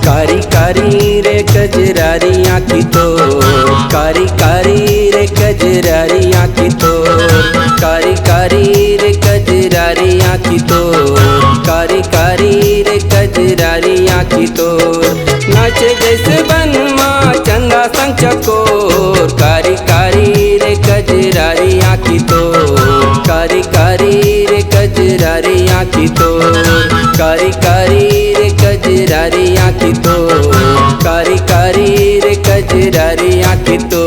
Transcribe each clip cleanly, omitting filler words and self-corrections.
कारी कारी रे कजरारी आँखी तो, कारी कारी रे कजरारी आँखी तो, कारी कारी रे कजरारी आँखी तो, कारी कारी रे कजरारी आँखी तो, नाचे जैसे बनमा चंदा संग चकोर। कारी कारी रे कजरारी आँखी तो, कारी कारी रे कजरारी आँखी तो, कारी कारी रे कजरारी आँखी तो, कारी कारी रे कजरारी आँखी तो।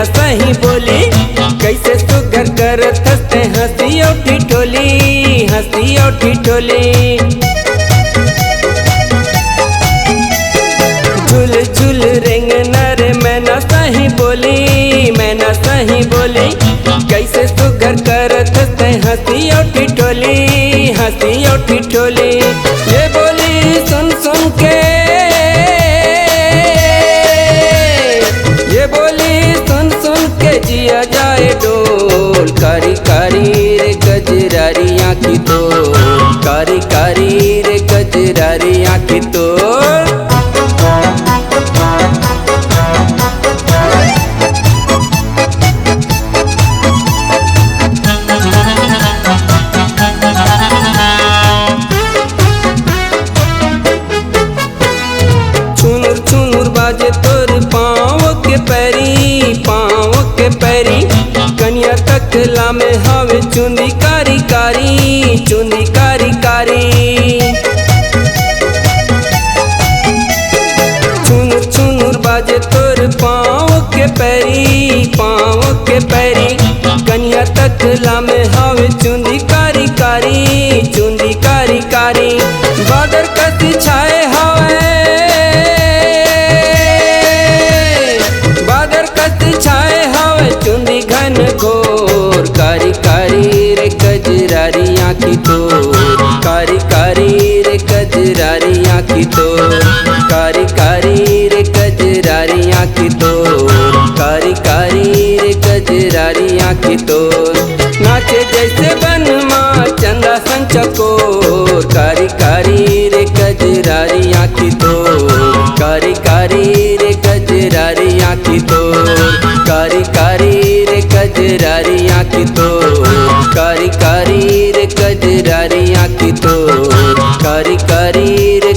सही बोली कैसे सुगर करत हंसते हंसी और ठिठोली, हंसी और ठिठोली। झूल झूल रेंगना रे मैना सही बोली, मैना सही बोली कैसे सुगर करत हंसते हंसी और ठिठोली, हंसी और ठिठोली। ये बोली सुन सुन के, ये बोली जिया जाए डोल। कारी कारी रे कजरारी आँखी तो, कारी कारी रे कजरारी आँखी तो। छुनुर छुनुर बाजे तोर पाँव के पैरी, पाँव के पैरी कनिया तकला में हवे चुंदी कारी कारी, चुंदी कारी कारी। छुनुर छुनुर बाजे तोर पाँव के पैरी, पाँव के पैरी कनिया तकला में हवे चुंदी कारी कारी, चुंदी कारी कारी। बादर कति छाए हवे, बादर कति छाए हवे चुंदी घन घोर। कारी कारी रे कजरारी आँखी तो, कारी कारी रे कजरारी आँखी तो, कारी कारी रे कजरारी आँखी तो, कारी कारी रे कजरारी आँखी तो। नाचे जैसे बनमा चंदा संग चकोर। कारी कारी रे कजरारी आँखी तो, कारी कारी रे कजरारी आँखी तो, कारी कारी रे कजरारी आँखी तो, कारी कारी रे कजरारी आँखी तो, कारी कारी रे